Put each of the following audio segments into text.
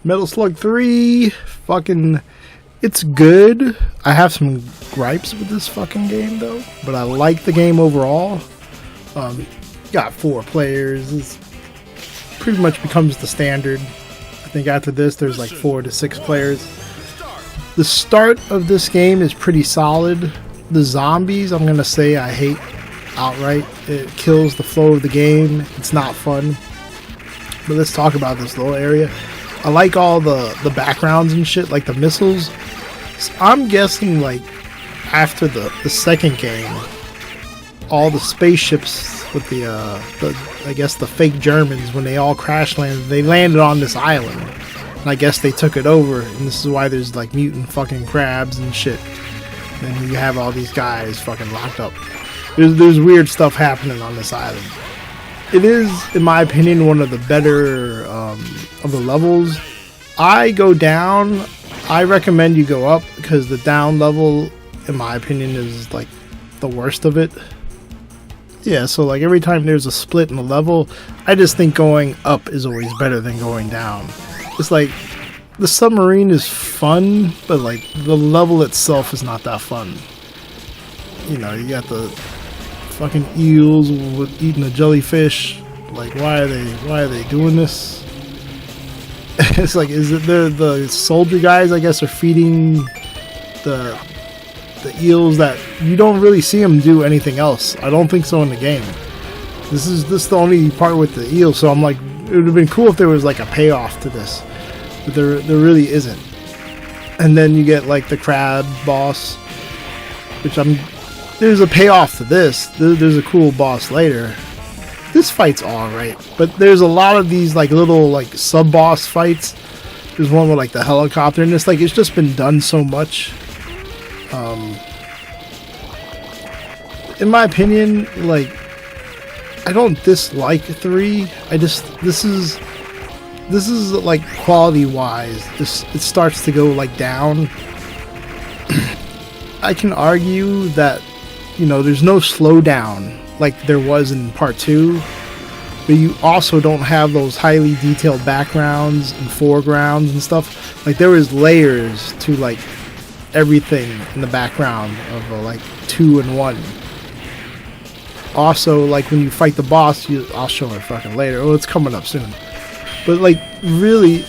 Metal Slug 3, fucking, it's good. I have some gripes with this fucking game though, but I like the game overall. Got 4 players. It's pretty much becomes the standard. I think after this there's like 4 to 6 players. The start of this game is pretty solid. The zombies, I'm gonna say I hate outright. It kills the flow of the game. It's not fun. But let's talk about this little area. I like all the backgrounds and shit, like the missiles. So I'm guessing like after the second game, all the spaceships with the I guess the fake Germans, when they all crash landed, they landed on this island. And I guess they took it over, and this is why there's like mutant fucking crabs and shit. And you have all these guys fucking locked up. There's weird stuff happening on this island. It is, in my opinion, one of the better of the levels. I go down. I recommend you go up because the down level, in my opinion, is like the worst of it. Yeah, so like every time there's a split in the level, I just think going up is always better than going down. It's like the submarine is fun, but like the level itself is not that fun. You know, you got the fucking eels with eating a jellyfish. Like, why are they doing this? It's like, is it the soldier guys, I guess, are feeding the eels that you don't really see them do anything else. I don't think so in the game. This is the only part with the eels, so I'm like, it would have been cool if there was like a payoff to this, but there really isn't. And then you get like the crab boss, which there's a payoff to this. There's a cool boss later. This fight's alright, but there's a lot of these like little like sub-boss fights. There's one with like the helicopter, and it's like it's just been done so much. In my opinion, like, I don't dislike 3. This is like quality wise, it starts to go like down. I can argue that, you know, there's no slowdown like there was in part 2, but you also don't have those highly detailed backgrounds and foregrounds and stuff. Like, there is layers to like everything in the background of like 2 and 1. Also, like when you fight the boss, I'll show it fucking later. Oh, it's coming up soon. But like, really,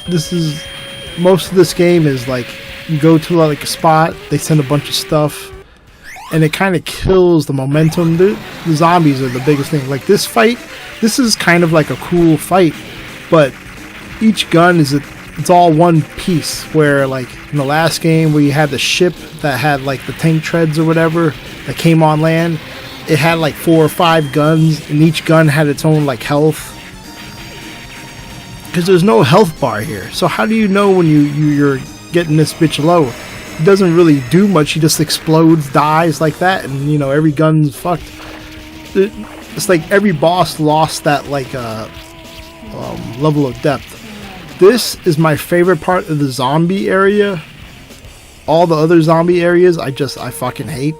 most of this game is like you go to like a spot, they send a bunch of stuff, and it kind of kills the momentum. The zombies are the biggest thing. Like this fight, this is kind of like a cool fight, but each gun it's all one piece. Where like in the last game where you had the ship that had like the tank treads or whatever that came on land, it had like 4 or 5 guns, and each gun had its own like health. Because there's no health bar here, so how do you know when you're getting this bitch low? It doesn't really do much. He just explodes, dies like that, and you know every gun's fucked. It's like every boss lost that like level of depth. This is my favorite part of the zombie area. All the other zombie areas I fucking hate.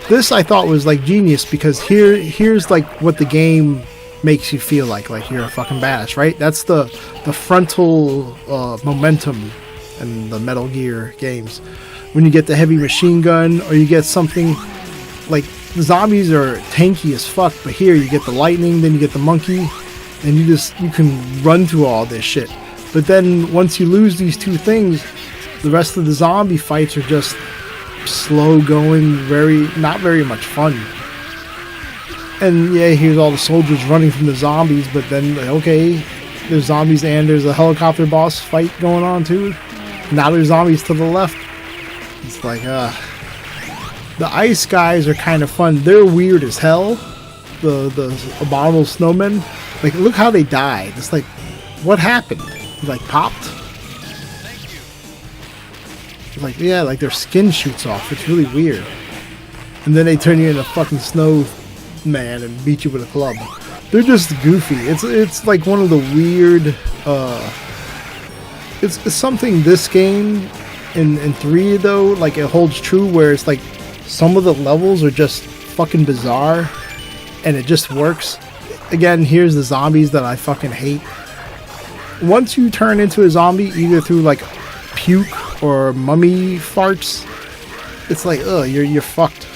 This I thought was like genius, because here's like what the game makes you feel like you're a fucking badass, right? That's the frontal momentum in the Metal Gear games. When you get the heavy machine gun, or you get something like, the zombies are tanky as fuck, but here you get the lightning, then you get the monkey, and you can run through all this shit. But then once you lose these 2 things, the rest of the zombie fights are just slow going, not very much fun. And yeah, here's all the soldiers running from the zombies, but then okay, there's zombies and there's a helicopter boss fight going on too. Now there's zombies to the left. It's like the ice guys are kind of fun. They're weird as hell. The abominable snowmen. Like, look how they died. It's like, what happened? He like popped. It's like, yeah, like their skin shoots off. It's really weird. And then they turn you into fucking snow man and beat you with a club. They're just goofy. It's like one of the weird. It's something this game in 3 though, like it holds true, where it's like some of the levels are just fucking bizarre, and it just works. Again, here's the zombies that I fucking hate. once you turn into a zombie, either through like puke or mummy farts, it's like, ugh, you're fucked.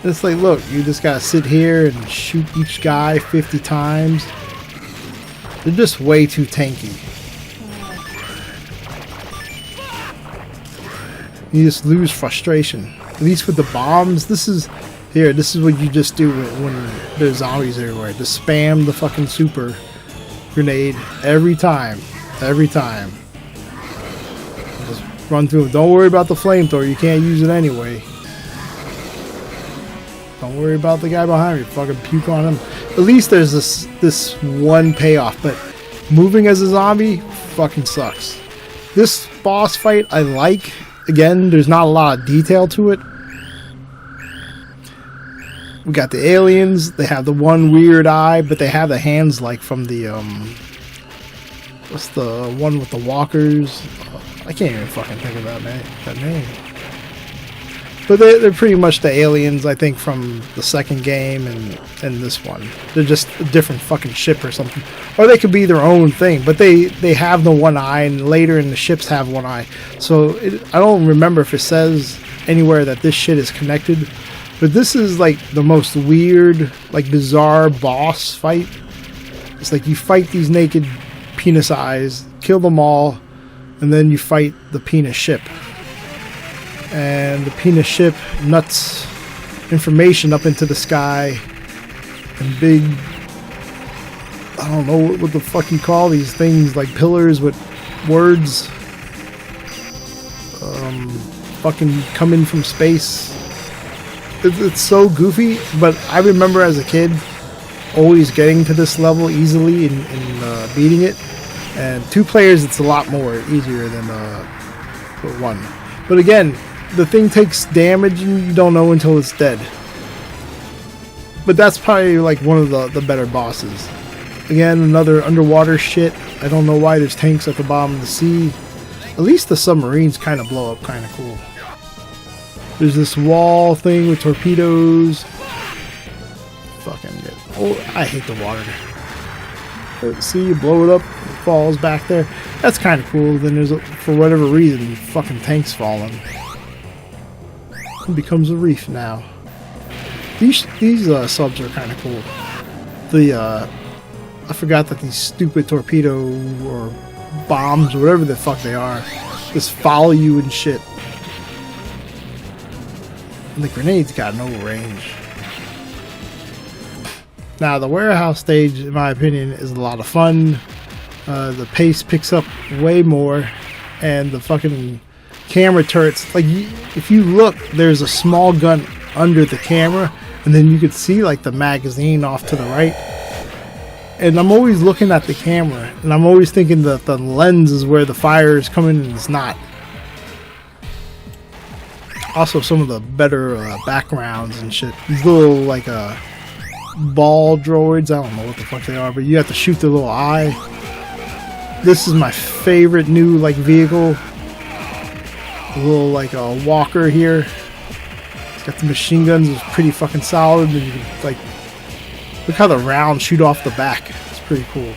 It's like, look, you just gotta sit here and shoot each guy 50 times. They're just way too tanky. You just lose frustration. At least with the bombs, this is what you just do when there's zombies everywhere. Just spam the fucking super grenade every time. Every time. Just run through them. Don't worry about the flamethrower, you can't use it anyway. Don't worry about the guy behind me. Fucking puke on him. At least there's this one payoff, but moving as a zombie fucking sucks. This boss fight I like. Again, there's not a lot of detail to it. We got the aliens. They have the one weird eye, but they have the hands like from the what's the one with the walkers? I can't even fucking think of that name. But they're pretty much the aliens, I think, from the second game and this one. They're just a different fucking ship or something. Or they could be their own thing, but they have the one eye, and later in the ships have one eye. So I don't remember if it says anywhere that this shit is connected. But this is like the most weird, like bizarre boss fight. It's like you fight these naked penis eyes, kill them all, and then you fight the penis ship. And the penis ship nuts information up into the sky, and big, I don't know what the fuck you call these things, like pillars with words fucking come in from space. It's so goofy, but I remember as a kid always getting to this level easily and beating it. And 2 players, it's a lot more easier than 1. But again, the thing takes damage and you don't know until it's dead. But that's probably like one of the better bosses. Again, another underwater shit. I don't know why there's tanks at the bottom of the sea. At least the submarines kind of blow up kind of cool. There's this wall thing with torpedoes. Fucking good. Oh, I hate the water. See, you blow it up, it falls back there. That's kind of cool. Then there's, for whatever reason, fucking tanks falling. It becomes a reef now. These subs are kind of cool. I forgot that these stupid torpedo or bombs, whatever the fuck they are, just follow you and shit. And the grenades got no range. Now the warehouse stage, in my opinion, is a lot of fun. The pace picks up way more, and the fucking camera turrets, like if you look, there's a small gun under the camera, and then you could see like the magazine off to the right. And I'm always looking at the camera, and I'm always thinking that the lens is where the fire is coming, and it's not. Also, some of the better backgrounds and shit. These little like ball droids, I don't know what the fuck they are, but you have to shoot the little eye. This is my favorite new like vehicle. A little like a walker here. It's got the machine guns. It's pretty fucking solid. And you can like look how the rounds shoot off the back. It's pretty cool.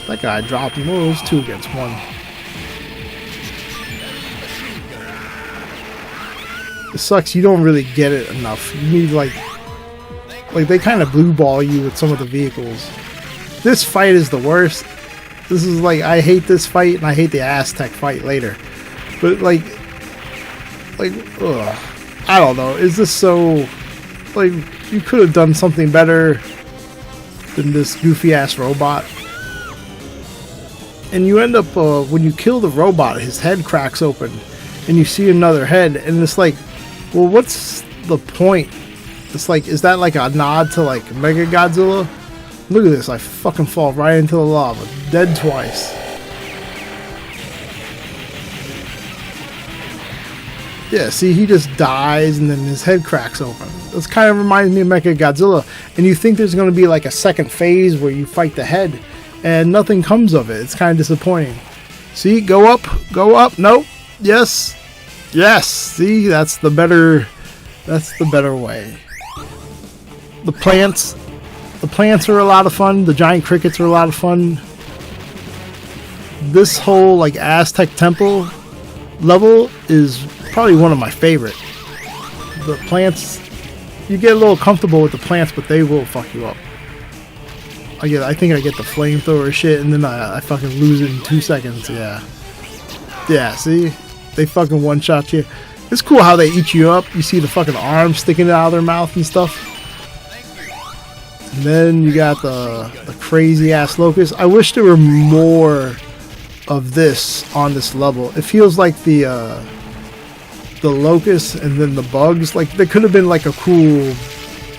That guy dropped him. Oh, it was 2 against 1. It sucks. You don't really get it enough. You need like they kind of blue ball you with some of the vehicles. This fight is the worst. This is like, I hate this fight and I hate the Aztec fight later. But like ugh, I don't know. Is this so like you could have done something better than this goofy ass robot? And you end up, when you kill the robot, his head cracks open, and you see another head, and it's like, well, what's the point? It's like, is that like a nod to like Mega Godzilla? Look at this, I fucking fall right into the lava, dead twice. Yeah, see, he just dies, and then his head cracks open. This kind of reminds me of Mega Godzilla, and you think there's going to be like a second phase where you fight the head, and nothing comes of it. It's kind of disappointing. See, go up, nope, yes, see, that's the better way. The plants are a lot of fun. The giant crickets are a lot of fun. This whole like Aztec temple level is probably one of my favorite. The plants, you get a little comfortable with the plants, but they will fuck you up. I think I get the flamethrower shit, and then I fucking lose it in 2 seconds. Yeah, see, they fucking one shot you. It's cool how they eat you up. You see the fucking arms sticking out of their mouth and stuff. And then you got the crazy ass locust. I wish there were more of this on this level. It feels like the locusts and then the bugs, like there could have been like a cool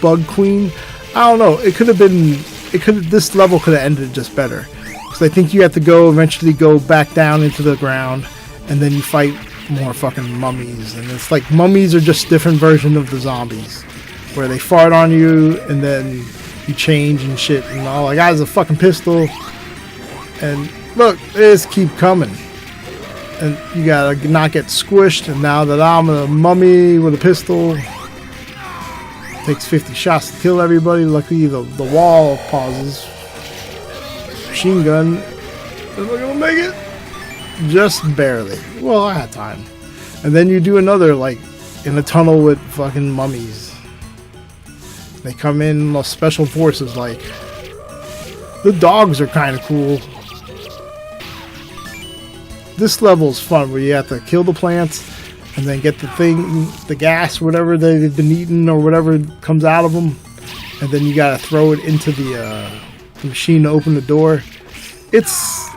bug queen. I don't know. This level could have ended just better, because I think you have to eventually go back down into the ground, and then you fight more fucking mummies, and it's like mummies are just different version of the zombies, where they fart on you and then you change and shit. And all I got is a fucking pistol, and look, they just keep coming, and you gotta not get squished. And now that I'm a mummy with a pistol, takes 50 shots to kill everybody. Luckily the wall pauses. Machine gun, am I gonna make it? Just barely. Well, I had time. And then you do another, like, in a tunnel with fucking mummies. They come in special forces, like. The dogs are kind of cool. This level's fun, where you have to kill the plants and then get the gas, whatever they've been eating or whatever comes out of them, and then you gotta throw it into the machine to open the door. It's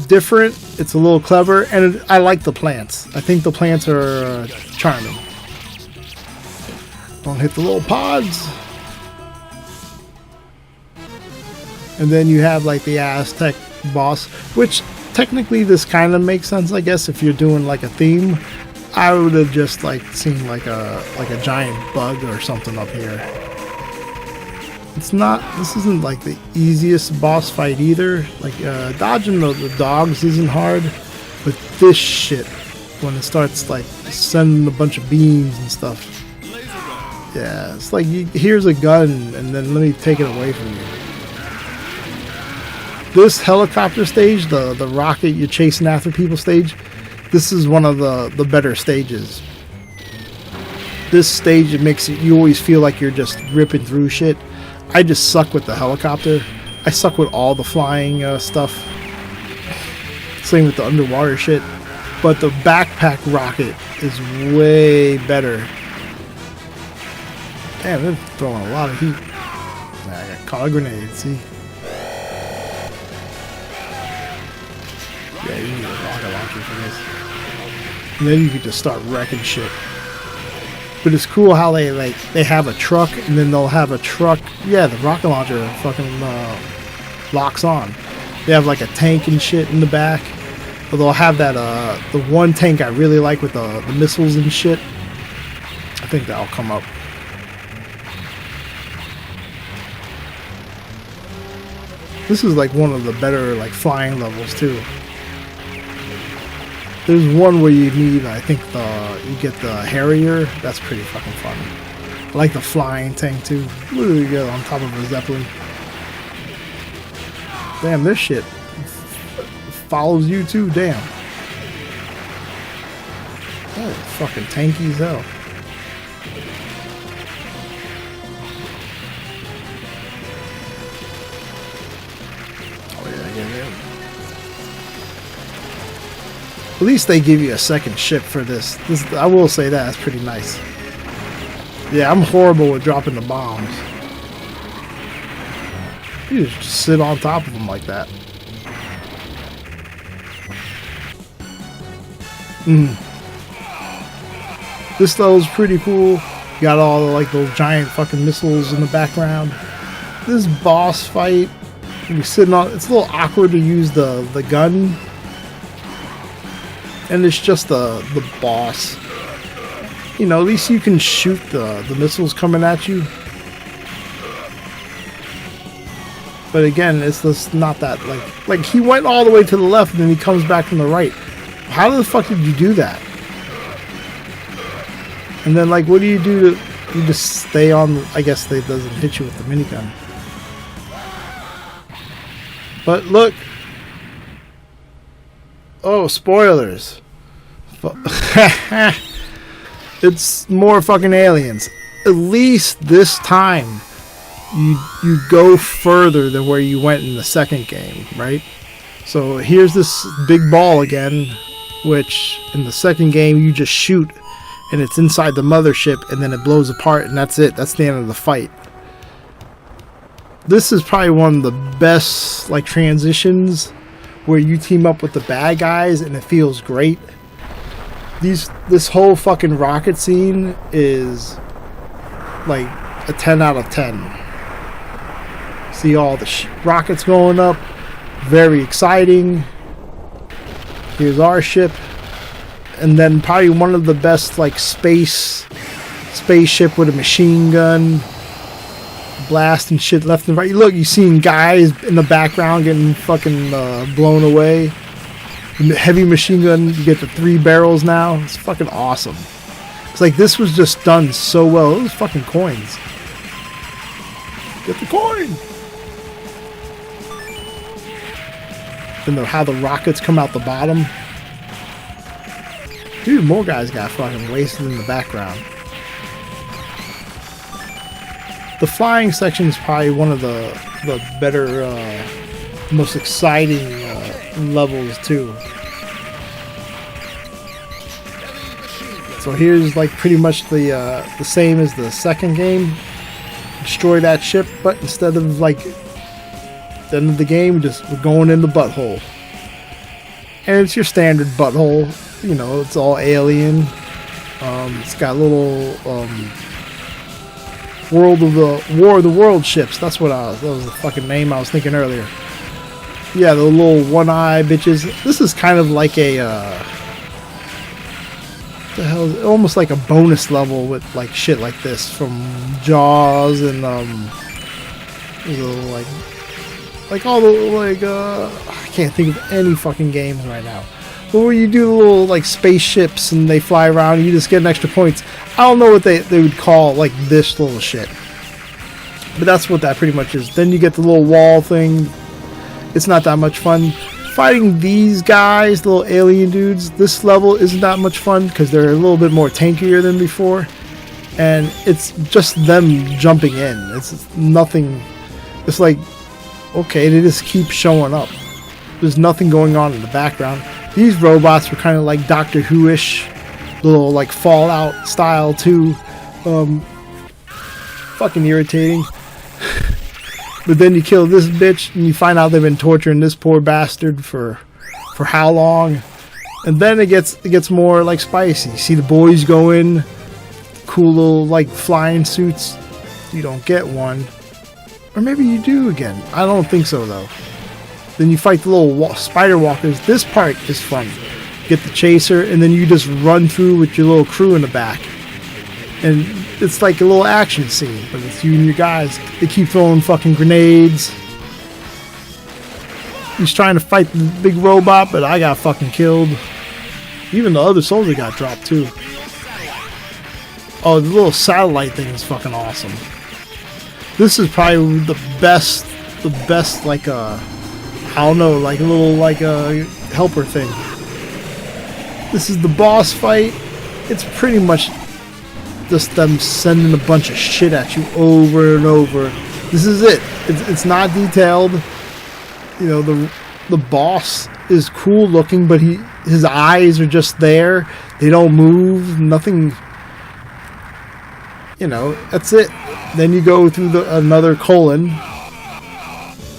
different, it's a little clever, and I like the plants. I think the plants are charming. Don't hit the little pods. And then you have like the Aztec boss, which technically this kind of makes sense, I guess, if you're doing like a theme. I would have just like seen like a giant bug or something up here. This isn't like the easiest boss fight either. Like dodging the dogs isn't hard, but this shit, when it starts like sending a bunch of beams and stuff. Yeah, it's like here's a gun and then let me take it away from you. This helicopter stage, the rocket you're chasing after people stage, this is one of the better stages. This stage, it makes you always feel like you're just ripping through shit. I just suck with the helicopter. I suck with all the flying stuff. Same with the underwater shit. But the backpack rocket is way better. Damn, they're throwing a lot of heat. I got caught a grenade, see? Yeah, you need a rocket launcher for this. And then you can just start wrecking shit. But it's cool how they have a truck, and then they'll have a truck. Yeah, the rocket launcher fucking locks on. They have like a tank and shit in the back. But they'll have that the one tank I really like with the missiles and shit. I think that'll come up. This is like one of the better like flying levels too. There's one where you need, I think, you get the Harrier. That's pretty fucking fun. I like the flying tank too. What do we get on top of a Zeppelin? Damn, this shit follows you too. Damn. Oh, fucking tanky as hell. Oh yeah. At least they give you a second ship for this. I will say that's pretty nice. Yeah, I'm horrible with dropping the bombs. You just sit on top of them like that. This level's pretty cool. You got all like those giant fucking missiles in the background. This boss fight, you're sitting on. It's a little awkward to use the gun. And it's just the boss. You know, at least you can shoot the missiles coming at you. But again, it's just not that like he went all the way to the left and then he comes back from the right. How the fuck did you do that? And then like what do you do to You just stay on. I guess they doesn't hit you with the minigun. But look. Oh, spoilers. It's more fucking aliens. At least this time, you go further than where you went in the second game, right? So here's this big ball again, which in the second game you just shoot and it's inside the mothership and then it blows apart and that's it. That's the end of the fight. This is probably one of the best like transitions where you team up with the bad guys and it feels great. This whole fucking rocket scene is like a 10 out of 10. See all the rockets going up. Very exciting. Here's our ship. And then probably one of the best like spaceship with a machine gun. Blasting shit left and right. Look, you seen guys in the background getting fucking blown away. The heavy machine gun, you get the 3 barrels now. It's fucking awesome. It's like this was just done so well. Those fucking coins. Get the coin. And how the rockets come out the bottom. Dude, more guys got fucking wasted in the background. The flying section is probably one of the better, most exciting levels too. So here's like pretty much the same as the second game. Destroy that ship, but instead of like the end of the game, we're going in the butthole. And it's your standard butthole. You know, it's all alien. It's got little War of the World ships. That was the fucking name I was thinking earlier. Yeah, the little one-eye bitches. This is kind of like a what the hell? Almost like a bonus level with like shit like this from Jaws and like all the like I can't think of any fucking games right now. But where you do the little like spaceships and they fly around and you just get an extra points. I don't know what they would call like this little shit. But that's what that pretty much is. Then you get the little wall thing. It's not that much fun. Fighting these guys, the little alien dudes, this level isn't that much fun because they're a little bit more tankier than before. And it's just them jumping in. It's nothing. It's like, okay, they just keep showing up. There's nothing going on in the background. These robots were kind of like Doctor Who-ish, little like Fallout style too. Fucking irritating. But then you kill this bitch and you find out they've been torturing this poor bastard for how long. And then it gets more like spicy. You see the boys go in, cool little like flying suits. You don't get one. Or maybe you do again. I don't think so though. Then you fight the little spider walkers. This part is fun. Get the chaser and then you just run through with your little crew in the back. And it's like a little action scene, but it's you and your guys. They keep throwing fucking grenades. He's trying to fight the big robot, but I got fucking killed. Even the other soldier got dropped too. Oh, the little satellite thing is fucking awesome. This is probably the best like I don't know, like a little like a helper thing. This is the boss fight. It's pretty much just them sending a bunch of shit at you over and over. This is it. It's not detailed. You know, the boss is cool looking, but his eyes are just there. They don't move. Nothing. You know, that's it. Then you go through another colon.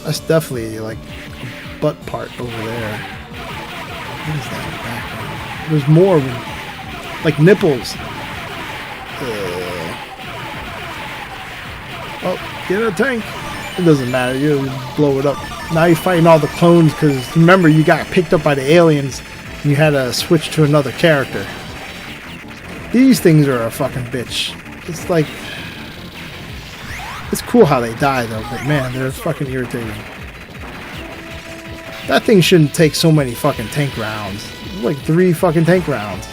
That's definitely like a butt part over there. What is that in the background? There's more of them. Like nipples. Oh, get in a tank. It doesn't matter. You blow it up. Now you're fighting all the clones because remember you got picked up by the aliens and you had to switch to another character. These things are a fucking bitch. It's like, it's cool how they die though, but man, they're fucking irritating. That thing shouldn't take so many fucking tank rounds. Like 3 fucking tank rounds.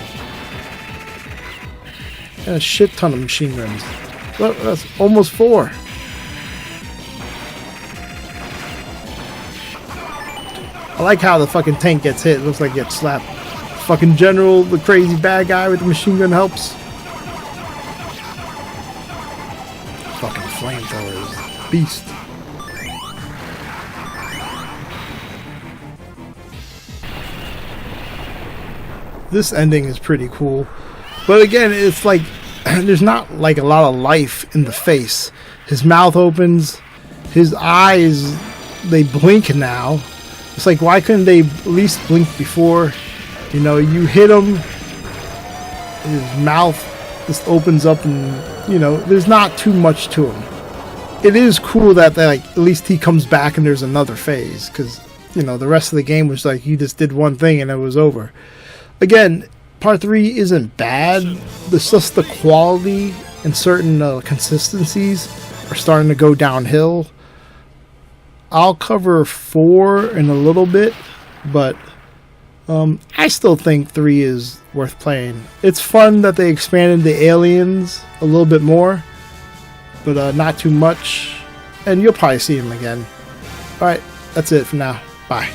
And a shit ton of machine guns. Look, that's almost 4. I like how the fucking tank gets hit. It looks like it gets slapped. Fucking General, the crazy bad guy with the machine gun helps. Fucking flamethrowers. Beast. This ending is pretty cool. But again, it's like there's not like a lot of life in the face. His mouth opens, his eyes, they blink now. It's like, why couldn't they at least blink before? You know, you hit him, his mouth just opens up, and you know, there's not too much to him. It is cool that they, like, at least he comes back and there's another phase, because you know the rest of the game was like you just did one thing and it was over. Again, part 3 isn't bad. It's just the quality and certain consistencies are starting to go downhill. I'll cover 4 in a little bit, but I still think 3 is worth playing. It's fun that they expanded the aliens a little bit more, but not too much, and you'll probably see them again. Alright, that's it for now. Bye.